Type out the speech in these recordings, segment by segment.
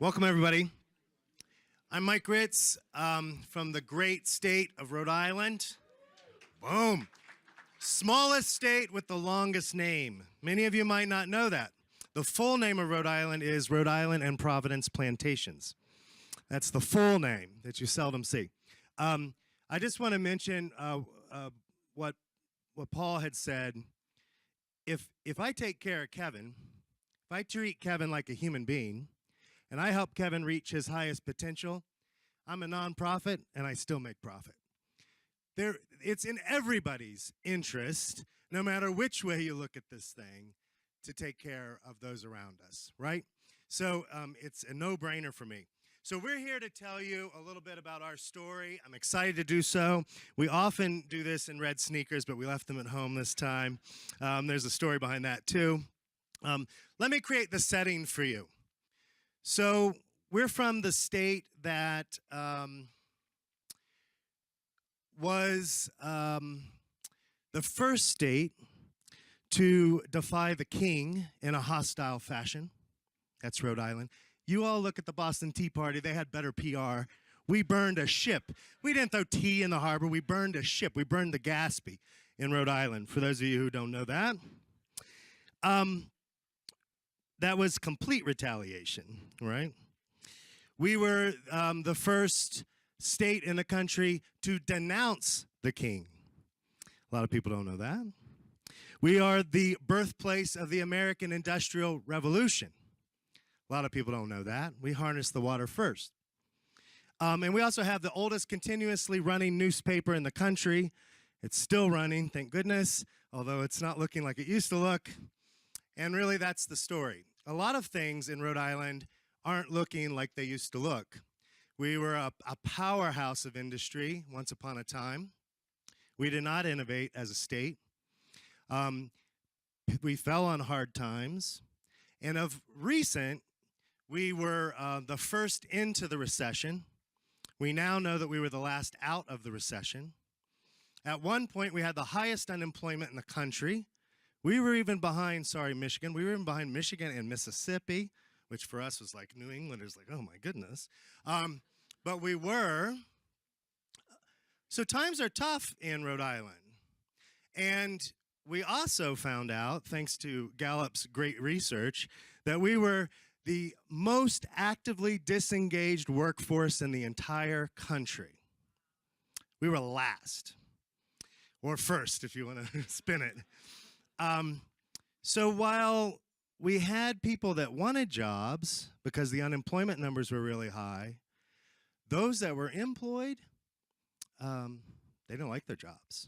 Welcome, everybody. I'm Mike Ritz from the great state of Rhode Island. Boom. Smallest state with the longest name. Many of you might not know that. The full name of Rhode Island is Rhode Island and Providence Plantations. That's the full name that you seldom see. I just want to mention what Paul had said. If I take care of Kevin, if I treat Kevin like a human being, and I help Kevin reach his highest potential, I'm a nonprofit, and I still make profit. It's in everybody's interest, no matter which way you look at this thing, to take care of those around us, right? So it's a no-brainer for me. So we're here to tell you a little bit about our story. I'm excited to do so. We often do this in red sneakers, but we left them at home this time. There's a story behind that, too. Let me create the setting for you. So we're from the state that was the first state to defy the king in a hostile fashion. That's Rhode Island. You all look at the Boston Tea Party. They had better PR. We burned a ship. We didn't throw tea in the harbor. We burned a ship. We burned the Gaspee in Rhode Island, for those of you who don't know that. That was complete retaliation, right? We were the first state in the country to denounce the king. A lot of people don't know that. We are the birthplace of the American Industrial Revolution. A lot of people don't know that. We harnessed the water first. And we also have the oldest continuously running newspaper in the country. It's still running, thank goodness, although it's not looking like it used to look. And really, that's the story. A lot of things in Rhode Island aren't looking like they used to look. We were a powerhouse of industry once upon a time. We did not innovate as a state. We fell on hard times. And of recent, we were the first into the recession. We now know that we were the last out of the recession. At one point, we had the highest unemployment in the country. We were even behind, Michigan. We were even behind Michigan and Mississippi, which for us was like New Englanders, like, oh my goodness. But we were. So times are tough in Rhode Island. And we also found out, thanks to Gallup's great research, that we were the most actively disengaged workforce in the entire country. We were last, or first, if you want to spin it. So while we had people that wanted jobs because the unemployment numbers were really high, those that were employed, they didn't like their jobs.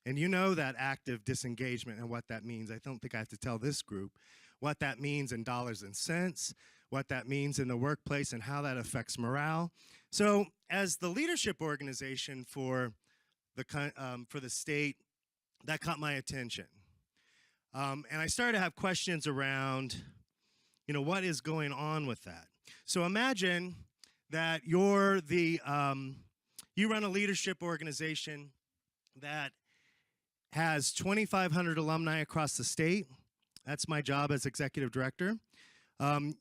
And you know that active disengagement and what that means. I don't think I have to tell this group what that means in dollars and cents, what that means in the workplace, and how that affects morale. So as the leadership organization for the state, that caught my attention. And I started to have questions around, what is going on with that? So imagine that you run a leadership organization that has 2,500 alumni across the state. That's my job as executive director.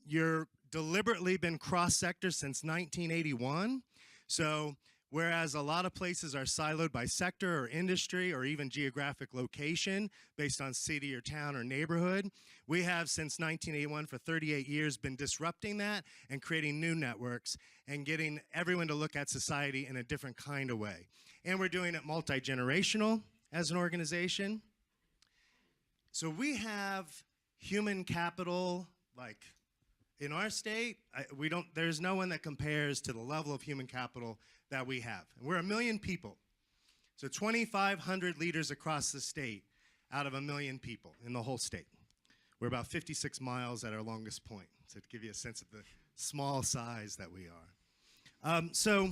You're deliberately been cross-sector since 1981. So whereas a lot of places are siloed by sector or industry or even geographic location based on city or town or neighborhood, we have since 1981 for 38 years been disrupting that and creating new networks and getting everyone to look at society in a different kind of way. And we're doing it multi-generational as an organization. So we have human capital, like in our state, there's no one that compares to the level of human capital that we have. And we're 1 million people. So 2,500 leaders across the state out of 1 million people in the whole state. We're about 56 miles at our longest point, so to give you a sense of the small size that we are. So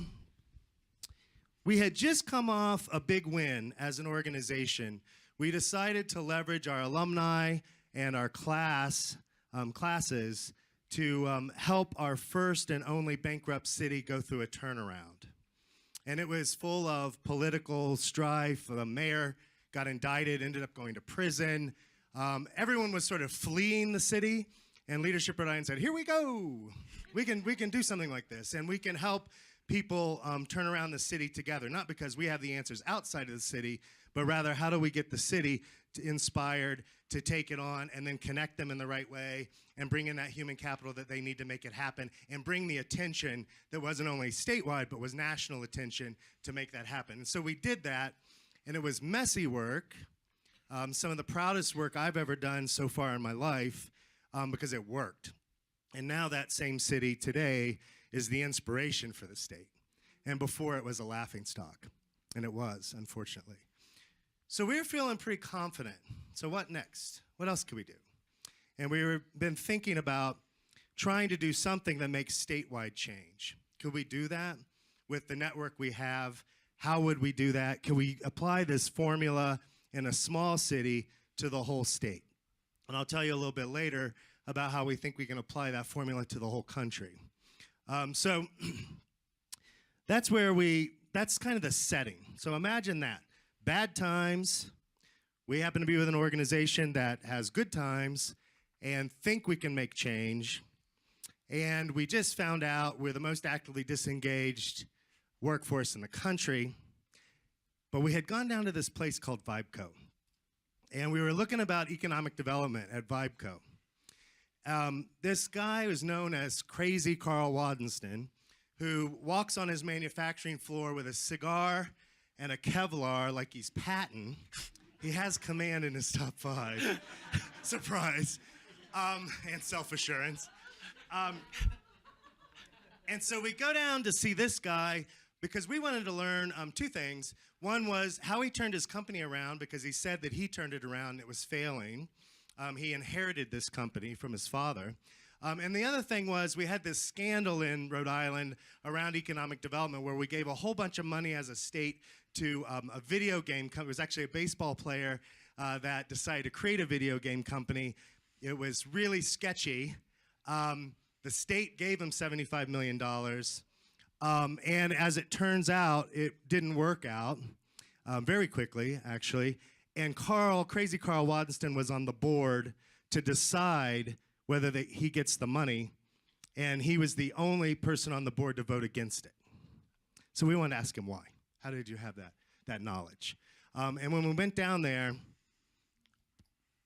we had just come off a big win as an organization. We decided to leverage our alumni and our classes to help our first and only bankrupt city go through a turnaround. And it was full of political strife. The mayor got indicted, ended up going to prison. Everyone was sort of fleeing the city. And Leadership Rhode Island said, here we go. We can do something like this, and we can help people turn around the city together, not because we have the answers outside of the city, but rather how do we get the city inspired to take it on and then connect them in the right way and bring in that human capital that they need to make it happen and bring the attention that wasn't only statewide but was national attention to make that happen. And so we did that, and it was messy work, some of the proudest work I've ever done so far in my life because it worked. And now that same city today is the inspiration for the state. And before it was a laughingstock, and it was, unfortunately. So we were feeling pretty confident. So what next? What else could we do? And we've been thinking about trying to do something that makes statewide change. Could we do that with the network we have? How would we do that? Can we apply this formula in a small city to the whole state? And I'll tell you a little bit later about how we think we can apply that formula to the whole country. So that's kind of the setting. So imagine that. Bad times, we happen to be with an organization that has good times and think we can make change. And we just found out we're the most actively disengaged workforce in the country. But we had gone down to this place called Vibeco. And we were looking about economic development at Vibeco. This guy was known as Crazy Carl Wadenston, who walks on his manufacturing floor with a cigar and a Kevlar like he's Patton. He has command in his top 5. Surprise. And self-assurance. And so we go down to see this guy because we wanted to learn 2 things. One was how he turned his company around, because he said that he turned it around and it was failing. He inherited this company from his father. And the other thing was we had this scandal in Rhode Island around economic development where we gave a whole bunch of money as a state to a video game company. It was actually a baseball player that decided to create a video game company. It was really sketchy. The state gave him $75 million. And as it turns out, it didn't work out very quickly, actually. And Crazy Carl Wadenston was on the board to decide whether he gets the money, and he was the only person on the board to vote against it. So we wanted to ask him why. How did you have that knowledge? And when we went down there,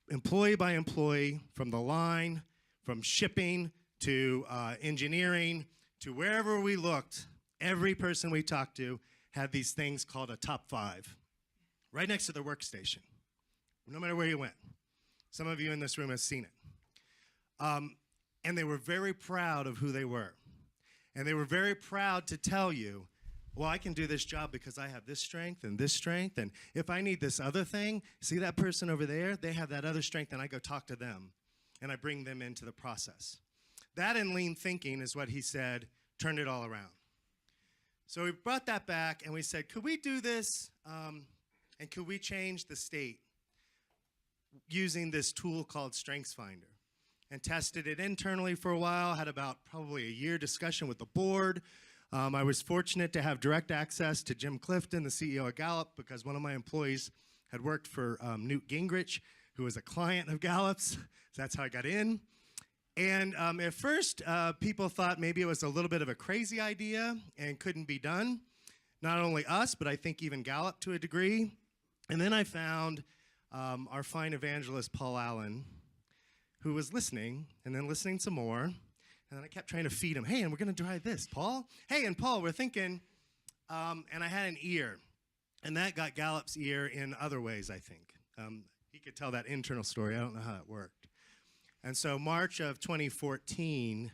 employee by employee, from the line, from shipping to engineering to wherever we looked, every person we talked to had these things called a top 5 right next to their workstation, no matter where you went. Some of you in this room have seen it. And they were very proud of who they were. And they were very proud to tell you, well, I can do this job because I have this strength. And if I need this other thing, see that person over there? They have that other strength, and I go talk to them, and I bring them into the process. That and lean thinking is what he said turned it all around. So we brought that back, and we said, could we do this, and could we change the state using this tool called StrengthsFinder? And tested it internally for a while, had about probably a year discussion with the board. I was fortunate to have direct access to Jim Clifton, the CEO of Gallup, because one of my employees had worked for Newt Gingrich, who was a client of Gallup's. So that's how I got in. And at first, people thought maybe it was a little bit of a crazy idea and couldn't be done. Not only us, but I think even Gallup to a degree. And then I found our fine evangelist, Paul Allen, who was listening, and then listening some more. And then I kept trying to feed him. Hey, and we're going to try this, Paul. Hey, and Paul, we're thinking, and I had an ear. And that got Gallup's ear in other ways, I think. He could tell that internal story. I don't know how that worked. And so March of 2014,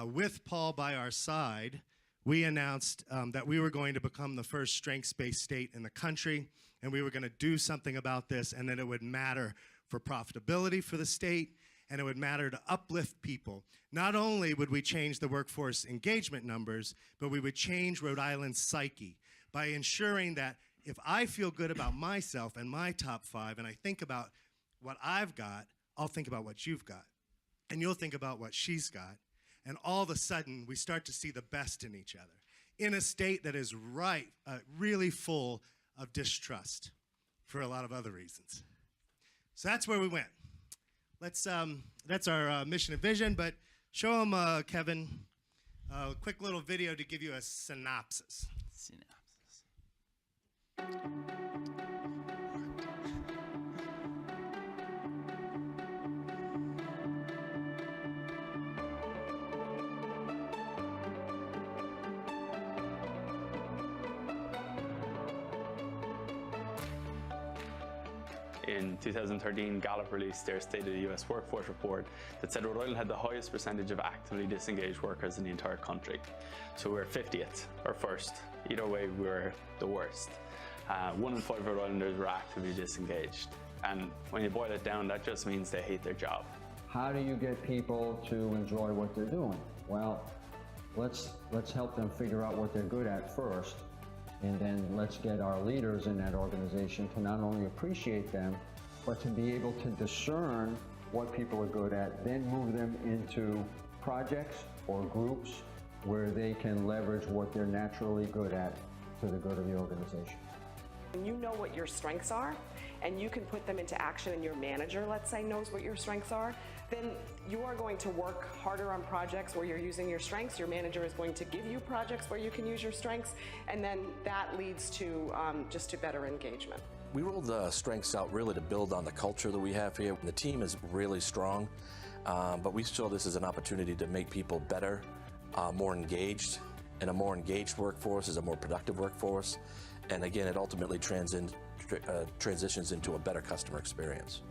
with Paul by our side, we announced that we were going to become the first strengths-based state in the country, and we were going to do something about this, and that it would matter for profitability for the state, and it would matter to uplift people. Not only would we change the workforce engagement numbers, but we would change Rhode Island's psyche by ensuring that if I feel good about myself and my top 5, and I think about what I've got, I'll think about what you've got. And you'll think about what she's got. And all of a sudden, we start to see the best in each other in a state that is really full of distrust for a lot of other reasons. So that's where we went. That's our mission and vision, but show them, Kevin, a quick little video to give you a synopsis. In 2013, Gallup released their State of the US Workforce Report that said Rhode Island had the highest percentage of actively disengaged workers in the entire country. So we're 50th or first. Either way, we're the worst. 1 in 5 Rhode Islanders were actively disengaged. And when you boil it down, that just means they hate their job. How do you get people to enjoy what they're doing? Well, let's help them figure out what they're good at first. And then let's get our leaders in that organization to not only appreciate them, but to be able to discern what people are good at, then move them into projects or groups where they can leverage what they're naturally good at to the good of the organization. When you know what your strengths are, and you can put them into action, and your manager, let's say, knows what your strengths are, then you are going to work harder on projects where you're using your strengths. Your manager is going to give you projects where you can use your strengths, and then that leads to just to better engagement. We rolled the strengths out really to build on the culture that we have here. The team is really strong, but we saw this as an opportunity to make people better, more engaged, and a more engaged workforce is a more productive workforce. And again, it ultimately transitions into a better customer experience.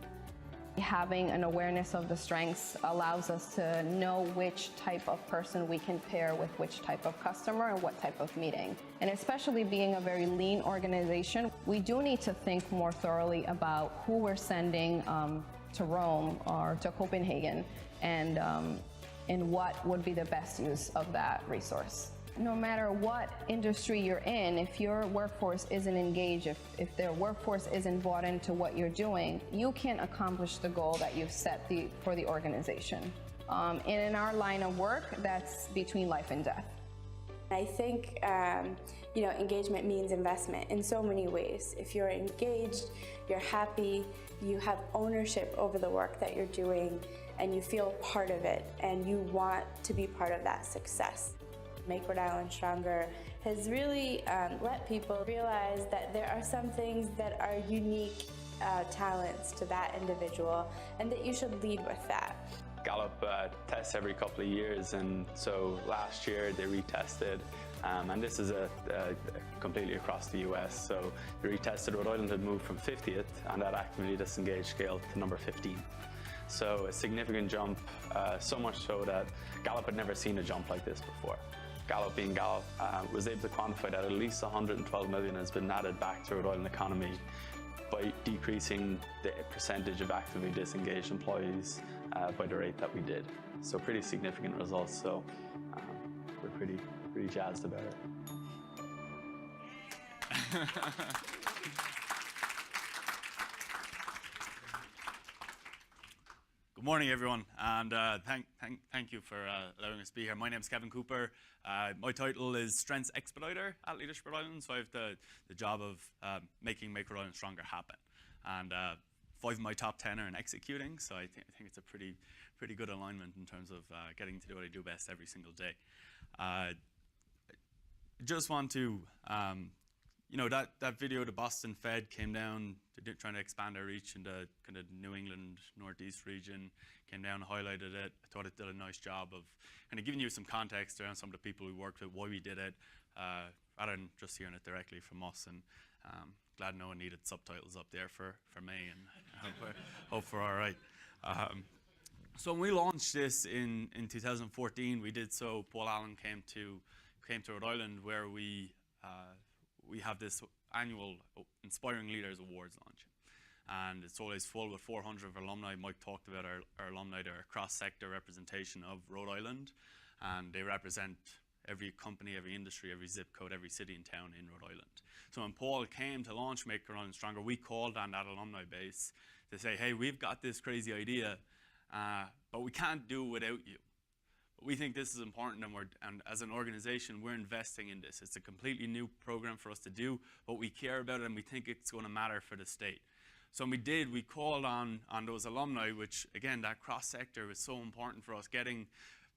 Having an awareness of the strengths allows us to know which type of person we can pair with which type of customer and what type of meeting. And especially being a very lean organization, we do need to think more thoroughly about who we're sending to Rome or to Copenhagen, and what would be the best use of that resource. No matter what industry you're in, if your workforce isn't engaged, if their workforce isn't bought into what you're doing, you can't accomplish the goal that you've set for the organization. And in our line of work, that's between life and death. I think engagement means investment in so many ways. If you're engaged, you're happy, you have ownership over the work that you're doing, and you feel part of it, and you want to be part of that success. Make Rhode Island Stronger has really let people realize that there are some things that are unique talents to that individual, and that you should lead with that. Gallup tests every couple of years, and so last year they retested, and this is completely across the US. So they retested. Rhode Island had moved from 50th on that actively disengaged scale to number 15. So a significant jump, so much so that Gallup had never seen a jump like this before. Gallup being Gallup was able to quantify that at least 112 million has been added back to Rhode Island economy by decreasing the percentage of actively disengaged employees by the rate that we did. So pretty significant results. So we're pretty jazzed about it. Good morning, everyone, and thank you for allowing us to be here. My name is Kevin Cooper. My title is Strengths Expediter at Leadership Rhode Island, so I have the job of making Make Rhode Island Stronger happen. And 5 of my top 10 are in executing, so I think it's a pretty good alignment in terms of getting to do what I do best every single day. Just want to, that video, the Boston Fed came down, trying to expand our reach into kind of New England, Northeast region, came down, highlighted it. I thought it did a nice job of kind of giving you some context around some of the people we worked with, why we did it, rather than just hearing it directly from us. And glad no one needed subtitles up there for me, and hope we're all right. So when we launched this in 2014, we did so. Paul Allen came to Rhode Island, where we have this annual Inspiring Leaders Awards launch. And it's always full with 400 of alumni. Mike talked about our alumni. They're a cross-sector representation of Rhode Island, and they represent every company, every industry, every zip code, every city and town in Rhode Island. So when Paul came to launch Make Rhode Island Stronger, we called on that alumni base to say, hey, we've got this crazy idea, but we can't do it without you. We think this is important, and as an organization, we're investing in this. It's a completely new program for us to do, but we care about it, and we think it's going to matter for the state. So we called on those alumni, which again, that cross-sector was so important for us, getting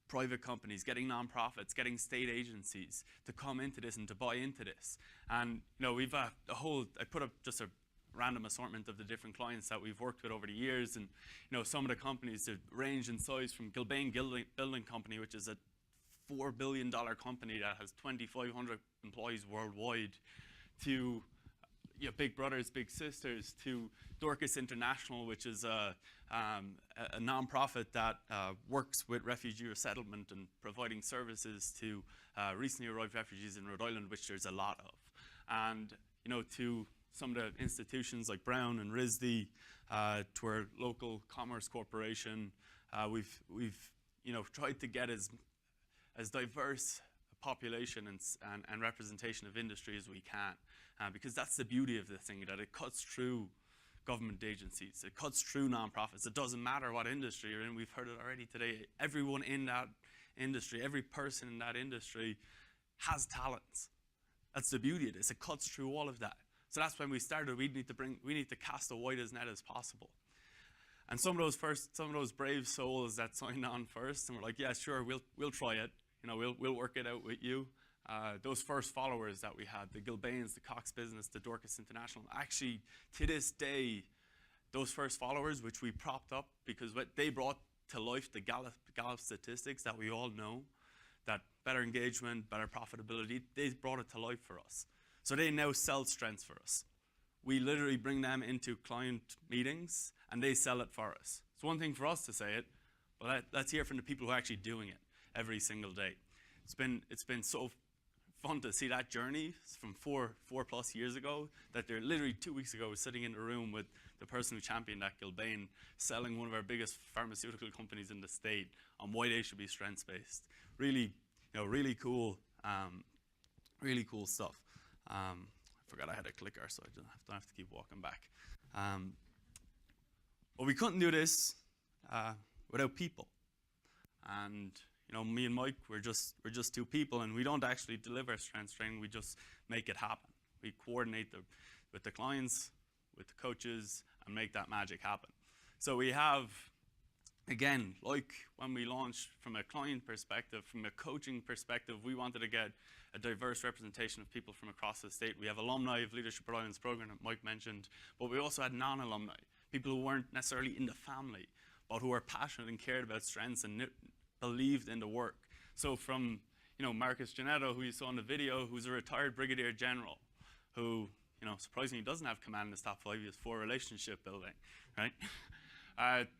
private companies, getting nonprofits, getting state agencies to come into this and to buy into this. And we've I put up just a random assortment of the different clients that we've worked with over the years, and some of the companies that range in size from Gilbane Building Company, which is a $4 billion company that has 2,500 employees worldwide, to Big Brothers Big Sisters, to Dorcas International, which is a nonprofit that works with refugee resettlement and providing services to recently arrived refugees in Rhode Island, which there's a lot of. And to some of the institutions like Brown and RISD, to our local commerce corporation, we've tried to get as diverse a population and representation of industry as we can, because that's the beauty of the thing, that it cuts through government agencies, it cuts through nonprofits. It doesn't matter what industry you're in. We've heard it already today. Everyone in that industry, every person in that industry has talents. That's the beauty of this. It cuts through all of that. So that's when we started. We need to cast the widest net as possible. And some of those brave souls that signed on first and were like, yeah, sure, we'll try it. We'll work it out with you. Those first followers that we had, the Gilbanes, the Cox Business, the Dorcas International, actually to this day, those first followers, which we propped up because what they brought to life the Gallup statistics that we all know, that better engagement, better profitability, they brought it to life for us. So they now sell strengths for us. We literally bring them into client meetings and they sell it for us. It's one thing for us to say it, but let's hear from the people who are actually doing it every single day. It's been so fun to see that journey from four plus years ago, that they're literally 2 weeks ago sitting in the room with the person who championed that, Gilbane, selling one of our biggest pharmaceutical companies in the state on why they should be strengths-based. Really, really cool stuff. I forgot I had a clicker, so I don't have to keep walking back. But we couldn't do this without people. And me and Mike, we're just two people, and we don't actually deliver strengths training. We just make it happen. We coordinate with the clients, with the coaches, and make that magic happen. So we have, again, like when we launched, from a client perspective, from a coaching perspective, we wanted to get a diverse representation of people from across the state. We have alumni of Leadership Rhode Island's program that Mike mentioned, but we also had non-alumni, people who weren't necessarily in the family, but who were passionate and cared about strengths and believed in the work. So from Marcus Janetto, who you saw in the video, who's a retired brigadier general, who surprisingly doesn't have command in his top 5 years for relationship building, right?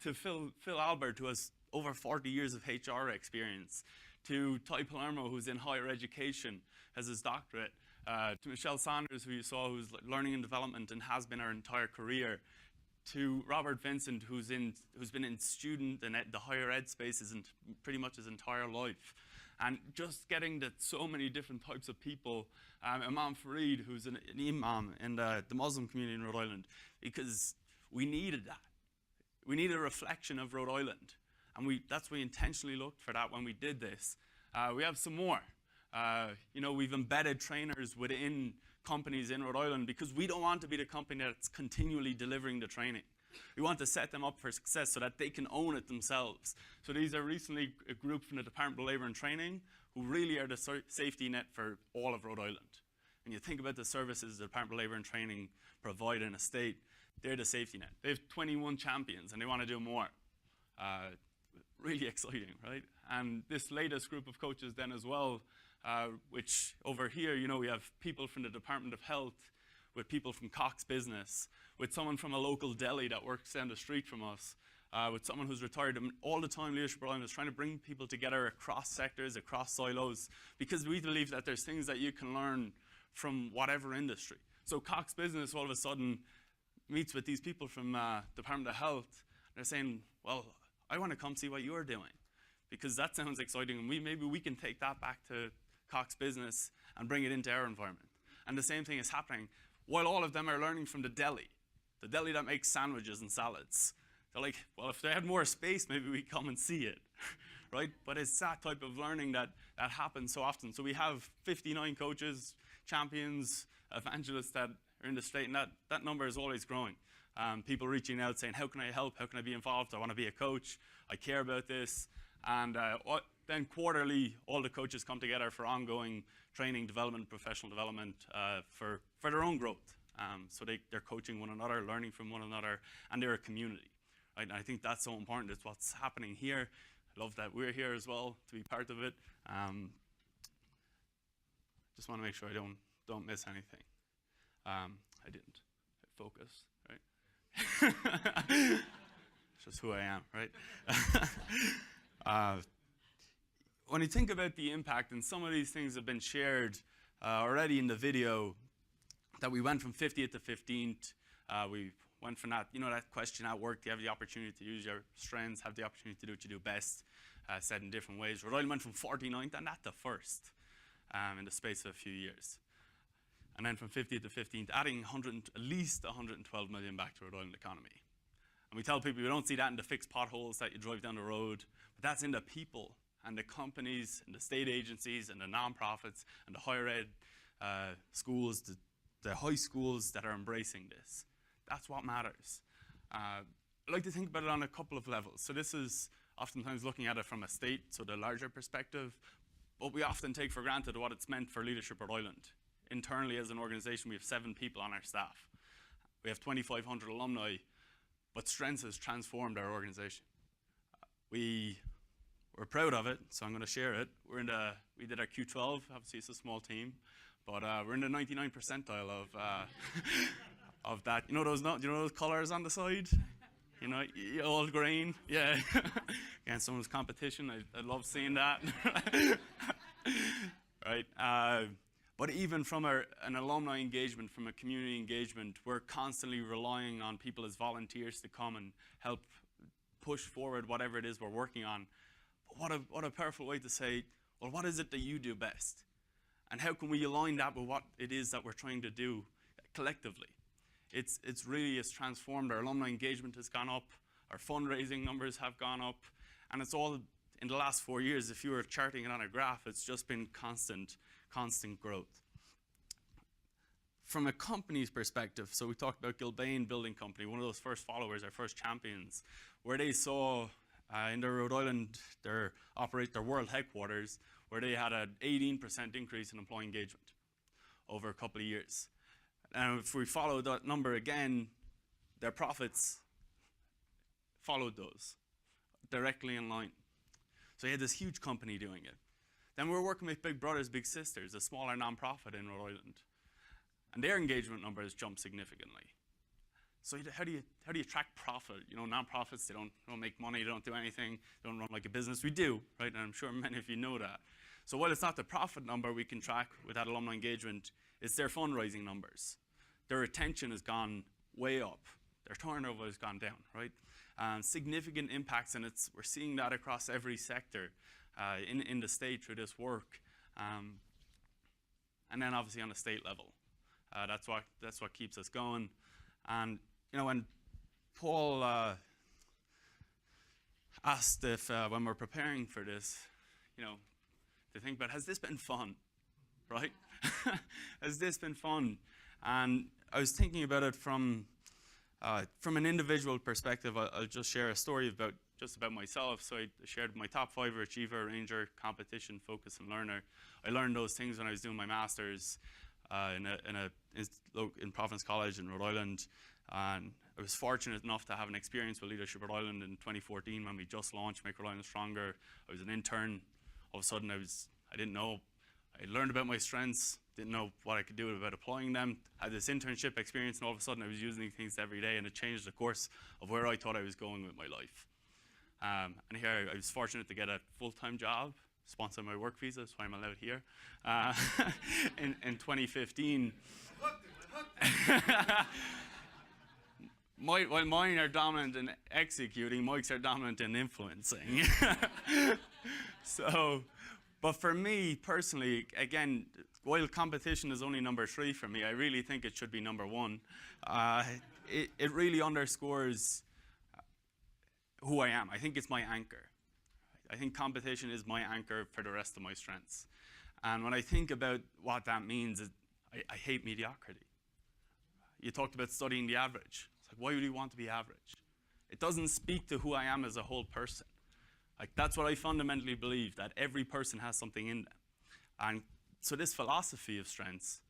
To Phil Albert, who has over 40 years of HR experience, to Ty Palermo, who's in higher education, has his doctorate, to Michelle Saunders, who you saw, who's learning and development and has been our entire career, to Robert Vincent, who's been in student and the higher ed spaces and pretty much his entire life. And just getting to so many different types of people. Imam Fareed, who's an imam in the Muslim community in Rhode Island, because we needed that. We needed a reflection of Rhode Island. And that's why we intentionally looked for that when we did this. We have some more. We've embedded trainers within companies in Rhode Island because we don't want to be the company that's continually delivering the training. We want to set them up for success so that they can own it themselves. So these are recently a group from the Department of Labor and Training who really are the safety net for all of Rhode Island. And you think about the services the Department of Labor and Training provide in a state, they're the safety net. They have 21 champions and they want to do more. Really exciting, right? And this latest group of coaches then as well, which over here, we have people from the Department of Health, with people from Cox Business, with someone from a local deli that works down the street from us, with someone who's retired. And all the time, Leadership Rhode Island is trying to bring people together across sectors, across silos, because we believe that there's things that you can learn from whatever industry. So Cox Business all of a sudden meets with these people from Department of Health. They're saying, well, I want to come see what you're doing, because that sounds exciting, and maybe we can take that back to Cox Business and bring it into our environment. And the same thing is happening while all of them are learning from the deli that makes sandwiches and salads. They're like, well, if they had more space, maybe we'd come and see it, right? But it's that type of learning that happens so often. So we have 59 coaches, champions, evangelists that are in the state, and that number is always growing. People reaching out saying, how can I help? How can I be involved? I want to be a coach. I care about this. And then quarterly, all the coaches come together for ongoing training, development, professional development for their own growth. So they're coaching one another, learning from one another, and they're a community. Right? And I think that's so important. It's what's happening here. I love that we're here as well to be part of it. Just want to make sure I don't miss anything. I didn't. Focus, right? It's just who I am, right? When you think about the impact, and some of these things have been shared already in the video, that we went from 50th to 15th. We went from that, that question at work, do you have the opportunity to use your strengths, have the opportunity to do what you do best, said in different ways. Rhode Island went from 49th and that to 1st in the space of a few years. And then from 50th to 15th, adding at least 112 million back to the Rhode Island economy. And we tell people we don't see that in the fixed potholes that you drive down the road, but that's in the people and the companies and the state agencies and the nonprofits and the higher ed schools, the high schools that are embracing this. That's what matters. I like to think about it on a couple of levels. So this is oftentimes looking at it from a state, so the larger perspective, but we often take for granted what it's meant for Leadership Rhode Island. Internally as an organization, we have 7 people on our staff. We have 2,500 alumni, but Strengths has transformed our organization. We're proud of it, so I'm going to share it. We did our Q12, obviously it's a small team, but we're in the 99th percentile of that. You know those colors on the side? Old grain, yeah. Against someone's competition, I love seeing that. Right. But even from an alumni engagement, from a community engagement, we're constantly relying on people as volunteers to come and help push forward whatever it is we're working on. But what a powerful way to say, well, what is it that you do best? And how can we align that with what it is that we're trying to do collectively? It's transformed. Our alumni engagement has gone up. Our fundraising numbers have gone up. And it's all in the last 4 years. If you were charting it on a graph, it's just been constant growth. From a company's perspective, so we talked about Gilbane Building Company, one of those first followers, our first champions, where they saw in their Rhode Island, their world headquarters, where they had an 18% increase in employee engagement over a couple of years. And if we follow that number again, their profits followed those directly in line. So you had this huge company doing it. Then we're working with Big Brothers Big Sisters, a smaller nonprofit in Rhode Island, and their engagement numbers jumped significantly. So how do you track profit? Nonprofits, they don't make money, they don't do anything, they don't run like a business. We do, right? And I'm sure many of you know that. So while it's not the profit number we can track with that alumni engagement, it's their fundraising numbers. Their retention has gone way up. Their turnover has gone down, right? Significant impacts, and we're seeing that across every sector in the state through this work. And then obviously on the state level. That's what keeps us going. And when Paul asked if when we're preparing for this, to think about, has this been fun, right? Has this been fun? And I was thinking about it from an individual perspective. I'll just share a story about myself. So I shared my top 5 achiever, ranger, competition, focus, and learner. I learned those things when I was doing my master's in Providence College in Rhode Island. And I was fortunate enough to have an experience with Leadership Rhode Island in 2014 when we just launched Make Rhode Island Stronger. I was an intern. All of a sudden I didn't know. I learned about my strengths, didn't know what I could do about applying them. Had this internship experience, and all of a sudden I was using these things every day, and it changed the course of where I thought I was going with my life. And here I was fortunate to get a full-time job, sponsor my work visa, that's why I'm allowed here, in 2015. While mine are dominant in executing, Mike's are dominant in influencing. But for me personally, again, while competition is only number 3 for me, I really think it should be number 1. It really underscores who I am. I think it's my anchor. I think competition is my anchor for the rest of my strengths. And when I think about what that means, I hate mediocrity. You talked about studying the average. It's like, why would you want to be average? It doesn't speak to who I am as a whole person. Like, that's what I fundamentally believe, that every person has something in them. And so this philosophy of strengths,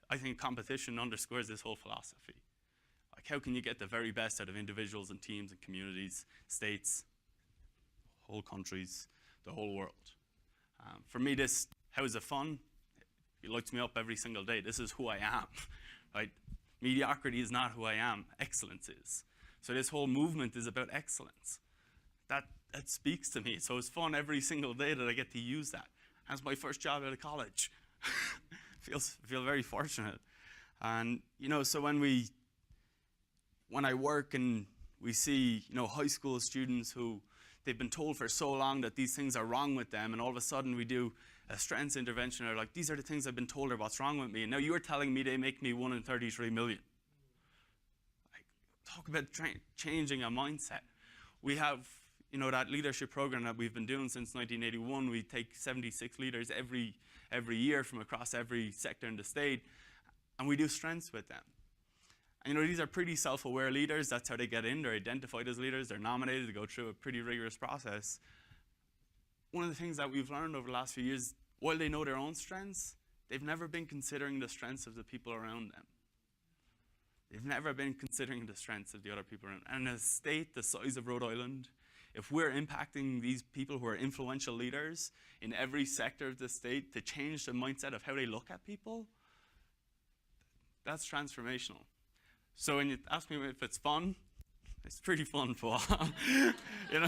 I think competition underscores this whole philosophy. Like, how can you get the very best out of individuals and teams and communities, states, whole countries, the whole world? For me, this, how is it fun? It lights me up every single day. This is who I am, right? Mediocrity is not who I am. Excellence is. So this whole movement is about excellence. That speaks to me. So it's fun every single day that I get to use that. That's my first job out of college. Feel very fortunate. And, you know, so when I work and we see, you know, high school students who they've been told for so long that these things are wrong with them, and all of a sudden we do a strengths intervention, or like, these are the things I've been told are what's wrong with me, and now you're telling me they make me 1 in 33 million. Like, talk about changing a mindset. We have, you know, that leadership program that we've been doing since 1981. We take 76 leaders every year from across every sector in the state, and we do strengths with them. And, you know, these are pretty self-aware leaders. That's how they get in. They're identified as leaders. They're nominated to go through a pretty rigorous process. One of the things that we've learned over the last few years, while they know their own strengths, they've never been considering the strengths of the people around them. They've never been considering the strengths of the other people around them. And in a state the size of Rhode Island, if we're impacting these people who are influential leaders in every sector of the state to change the mindset of how they look at people, that's transformational. So when you ask me if it's fun, it's pretty fun, Paul. You know,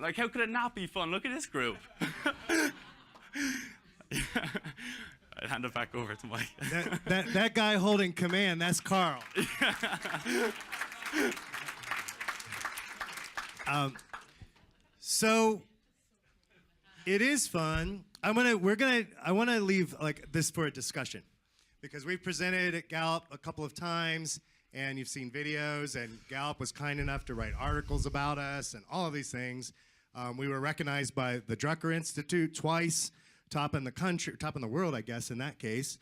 like, how could it not be fun? Look at this group. I'd hand it back over to Mike. that guy holding command, that's Carl. So it is fun. I want to leave like this for a discussion, because we've presented at Gallup a couple of times, and you've seen videos, and Gallup was kind enough to write articles about us and all of these things. We were recognized by the Drucker Institute twice, top in the world, I guess, in that case.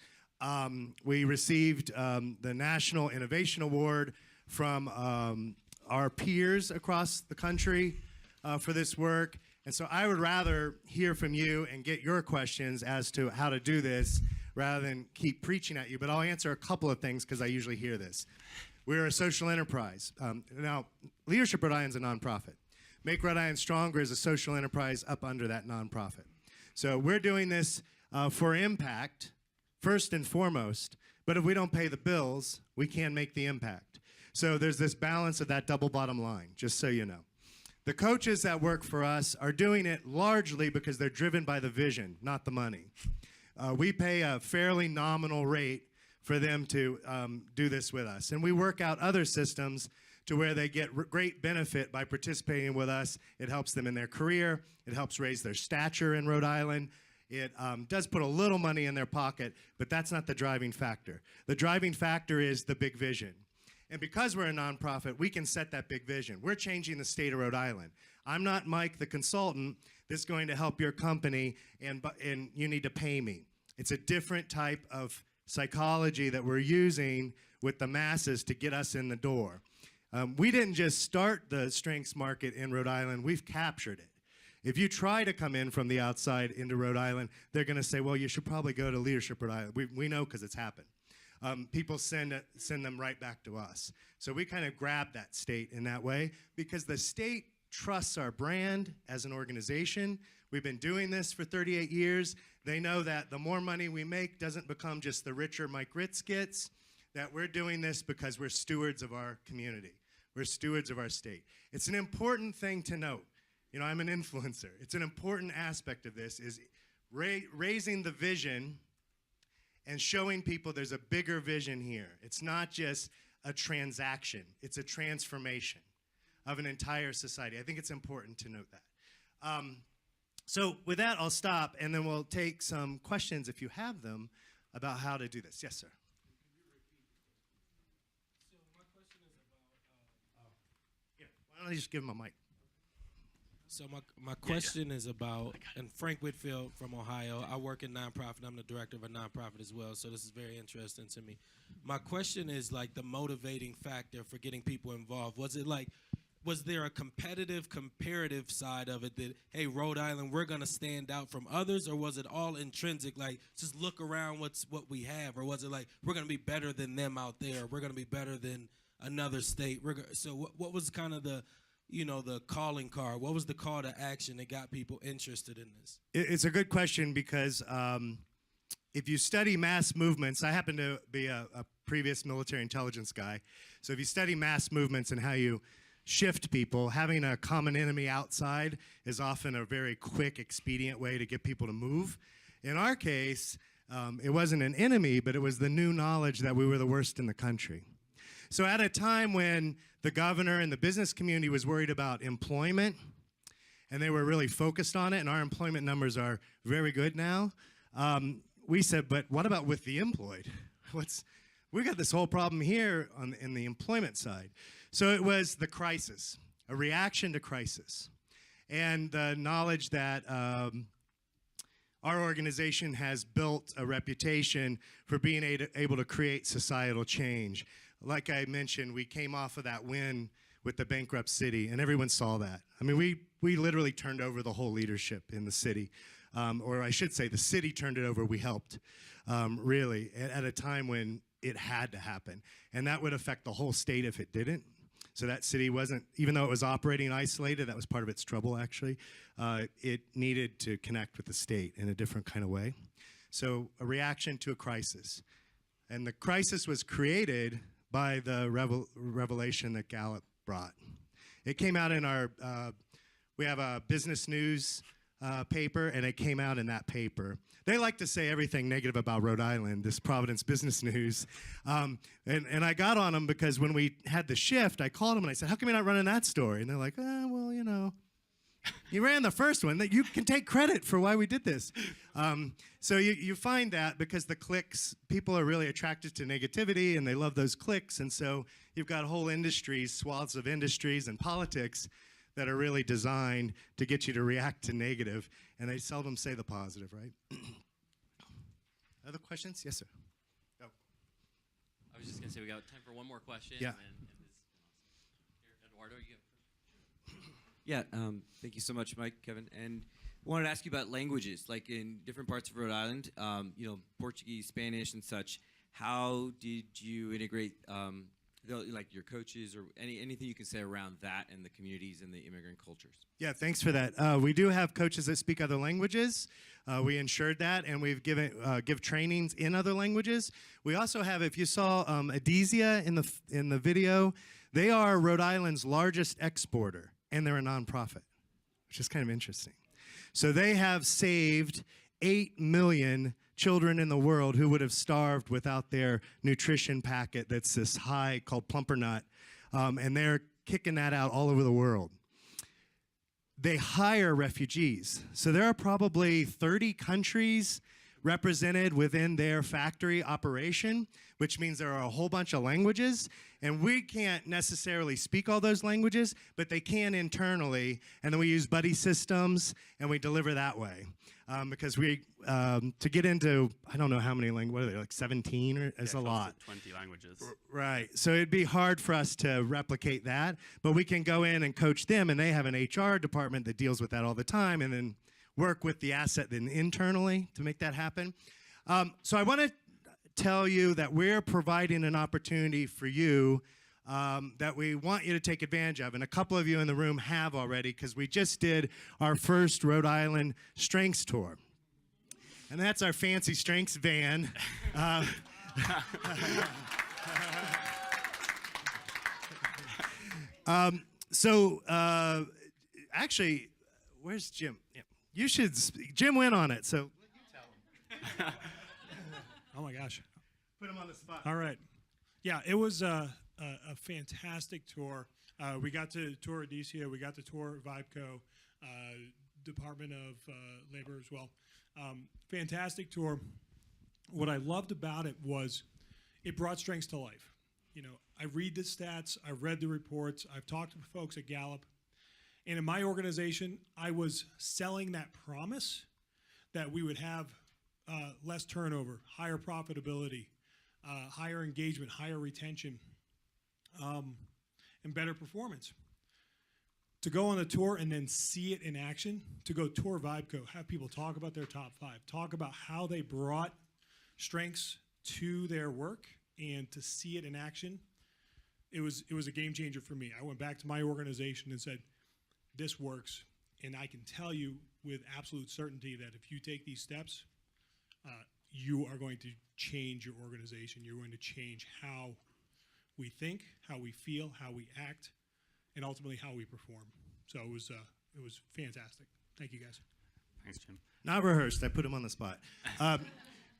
We received the National Innovation Award from our peers across the country for this work. And so I would rather hear from you and get your questions as to how to do this rather than keep preaching at you. But I'll answer a couple of things because I usually hear this. We're a social enterprise. Now, Leadership Rhode Island is a nonprofit. Make Rhode Island Stronger is a social enterprise up under that nonprofit. So we're doing this for impact, first and foremost. But if we don't pay the bills, we can't make the impact. So there's this balance of that double bottom line, just so you know. The coaches that work for us are doing it largely because they're driven by the vision, not the money. We pay a fairly nominal rate for them to do this with us. And we work out other systems to where they get great benefit by participating with us. It helps them in their career. It helps raise their stature in Rhode Island. It does put a little money in their pocket, but that's not the driving factor. The driving factor is the big vision. And because we're a nonprofit, we can set that big vision. We're changing the state of Rhode Island. I'm not Mike, the consultant, that's going to help your company, and you need to pay me. It's a different type of psychology that we're using with the masses to get us in the door. We didn't just start the strengths market in Rhode Island, we've captured it. If you try to come in from the outside into Rhode Island, they're going to say, well, you should probably go to Leadership Rhode Island. We know because it's happened. People send them right back to us. So we kind of grab that state in that way because the state trusts our brand as an organization. We've been doing this for 38 years. They know that the more money we make doesn't become just the richer Mike Ritz gets, that we're doing this because we're stewards of our community. We're stewards of our state. It's an important thing to note. You know, I'm an influencer. It's an important aspect of this is raising the vision and showing people there's a bigger vision here. It's not just a transaction. It's a transformation of an entire society. I think it's important to note that. So with that, I'll stop, and then we'll take some questions, if you have them, about how to do this. Yes, sir. So my question is about... Yeah, why don't I just give him a mic? So my question is about, and Frank Whitfield from Ohio. I work in nonprofit. I'm the director of a nonprofit as well, so this is very interesting to me. My question is like the motivating factor for getting people involved. Was there a comparative side of it that, hey, Rhode Island, we're gonna stand out from others, or was it all intrinsic, like just look around what we have, or was it like we're gonna be better than them out there, we're gonna be better than another state? So what was kind of the calling card? What was the call to action that got people interested in this? It's a good question because if you study mass movements, I happen to be a previous military intelligence guy, so if you study mass movements and how you shift people, having a common enemy outside is often a very quick, expedient way to get people to move. In our case, it wasn't an enemy, but it was the new knowledge that we were the worst in the country. So at a time when the governor and the business community was worried about employment, and they were really focused on it, and our employment numbers are very good now, we said, but what about with the employed? We got this whole problem here in the employment side. So it was the crisis, a reaction to crisis, and the knowledge that our organization has built a reputation for being able to create societal change. Like I mentioned, we came off of that win with the bankrupt city, and everyone saw that. I mean, we literally turned over the whole leadership in the city. Or I should say the city turned it over, we helped, really, at a time when it had to happen. And that would affect the whole state if it didn't. So that city wasn't, even though it was operating isolated, that was part of its trouble actually, it needed to connect with the state in a different kind of way. So a reaction to a crisis. And the crisis was created by the revelation that Gallup brought. It came out in our, we have a business news paper, and it came out in that paper. They like to say everything negative about Rhode Island, this Providence Business News. And I got on them because when we had the shift, I called them and I said, how come you're not running that story? And they're like, well, you know, you ran the first one. That you can take credit for why we did this. So you find that because the clicks, people are really attracted to negativity and they love those clicks. And so you've got whole industries, swaths of industries and politics that are really designed to get you to react to negative, and they seldom say the positive, right? Other questions? Yes, sir. Oh. I was just going to say we got time for one more question. Yeah. And here, Eduardo, you go first. Yeah, thank you so much, Mike, Kevin. And I wanted to ask you about languages, like in different parts of Rhode Island, Portuguese, Spanish, and such. How did you integrate like your coaches or anything you can say around that and the communities and the immigrant cultures? Yeah, thanks for that. We do have coaches that speak other languages. We ensured that, and we've give trainings in other languages. We also have, if you saw Adizia in the video, they are Rhode Island's largest exporter, and they're a nonprofit, which is kind of interesting. So they have saved 8 million children in the world who would have starved without their nutrition packet that's this high called plumper nut, and they're kicking that out all over the world. They hire refugees. So there are probably 30 countries represented within their factory operation, which means there are a whole bunch of languages, and we can't necessarily speak all those languages, but they can internally, and then we use buddy systems, and we deliver that way. Because we, to get into, I don't know how many languages, what are they, like 17 or is a lot. 20 languages. Right, so it'd be hard for us to replicate that, but we can go in and coach them, and they have an HR department that deals with that all the time, and then work with the asset then internally to make that happen. So I want to tell you that we're providing an opportunity for you that we want you to take advantage of. And a couple of you in the room have already, because we just did our first Rhode Island Strengths Tour. And that's our fancy Strengths van. Actually, where's Jim? Yeah. You should, Jim went on it, so you tell him. Oh my gosh. Put him on the spot. All right. Yeah, it was a fantastic tour. We got to tour Adicia, we got to tour Vibeco, Department of Labor as well. Fantastic tour. What I loved about it was it brought strengths to life. You know, I read the stats, I've read the reports, I've talked to folks at Gallup, And in my organization, I was selling that promise that we would have less turnover, higher profitability, higher engagement, higher retention, and better performance. To go on a tour and then see it in action, to go tour Vibeco, have people talk about their top 5, talk about how they brought strengths to their work, and to see it in action, it was a game changer for me. I went back to my organization and said, this works, and I can tell you with absolute certainty that if you take these steps, you are going to change your organization. You're going to change how we think, how we feel, how we act, and ultimately how we perform. So it was fantastic. Thank you, guys. Thanks, Jim. Not rehearsed. I put him on the spot.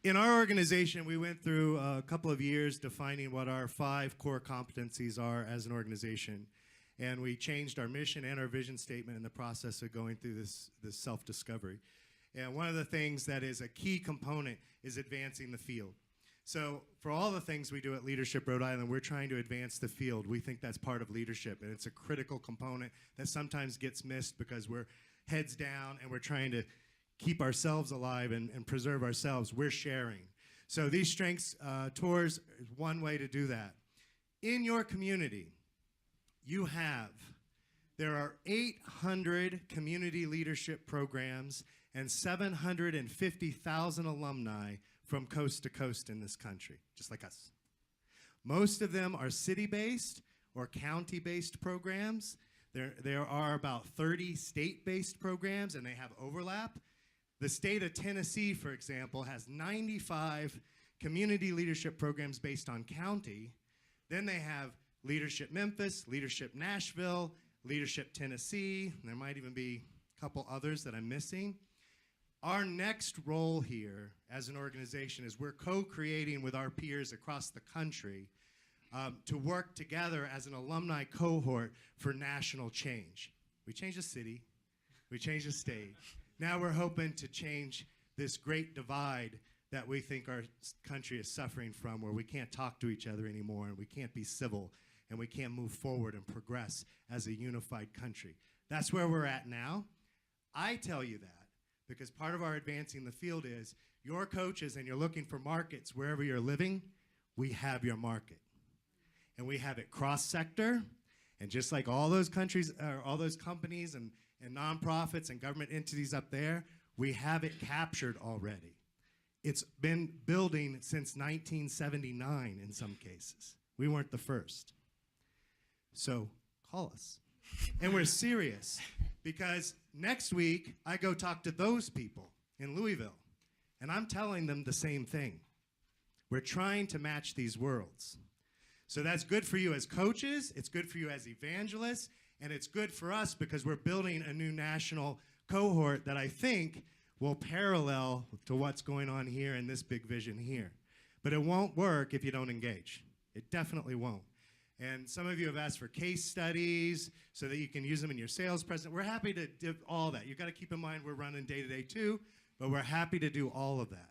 In our organization, we went through a couple of years defining what our 5 core competencies are as an organization. And we changed our mission and our vision statement in the process of going through this self-discovery. And one of the things that is a key component is advancing the field. So for all the things we do at Leadership Rhode Island, we're trying to advance the field. We think that's part of leadership, and it's a critical component that sometimes gets missed because we're heads down and we're trying to keep ourselves alive and preserve ourselves. We're sharing. So these strengths tours is one way to do that. In your community, there are 800 community leadership programs and 750,000 alumni from coast to coast in this country, just like us. Most of them are city-based or county-based programs. There are about 30 state-based programs, and they have overlap. The state of Tennessee, for example, has 95 community leadership programs based on county. Then they have Leadership Memphis, Leadership Nashville, Leadership Tennessee. And there might even be a couple others that I'm missing. Our next role here as an organization is we're co-creating with our peers across the country to work together as an alumni cohort for national change. We changed the city, we changed the state. Now we're hoping to change this great divide that we think our country is suffering from, where we can't talk to each other anymore and we can't be civil and we can't move forward and progress as a unified country. That's where we're at now. I tell you that because part of our advancing the field is your coaches, and you're looking for markets wherever you're living, we have your market. And we have it cross-sector, and just like all those countries, all those companies and nonprofits and government entities up there, we have it captured already. It's been building since 1979 in some cases. We weren't the first. So call us. And we're serious because next week I go talk to those people in Louisville, and I'm telling them the same thing. We're trying to match these worlds. So that's good for you as coaches, it's good for you as evangelists, and it's good for us because we're building a new national cohort that I think will parallel to what's going on here in this big vision here. But it won't work if you don't engage. It definitely won't. And some of you have asked for case studies so that you can use them in your sales presentation. We're happy to do all that. You've got to keep in mind we're running day-to-day too, but we're happy to do all of that.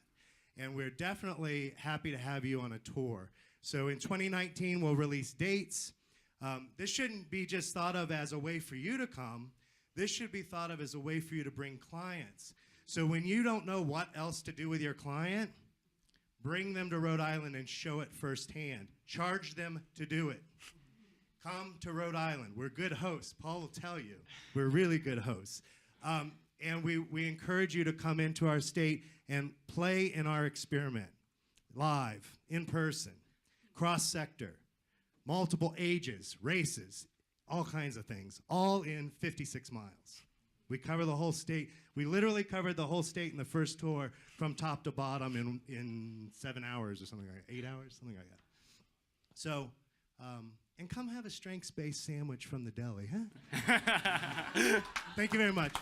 And we're definitely happy to have you on a tour. So in 2019, we'll release dates. This shouldn't be just thought of as a way for you to come. This should be thought of as a way for you to bring clients. So when you don't know what else to do with your client, bring them to Rhode Island and show it firsthand. Charge them to do it. Come to Rhode Island. We're good hosts. Paul will tell you. We're really good hosts. And we encourage you to come into our state and play in our experiment. Live, in person, cross-sector, multiple ages, races, all kinds of things, all in 56 miles. We cover the whole state. We literally covered the whole state in the first tour from top to bottom in 7 hours or something like that, 8 hours, something like that. So, and come have a strengths-based sandwich from the deli, huh? Thank you very much.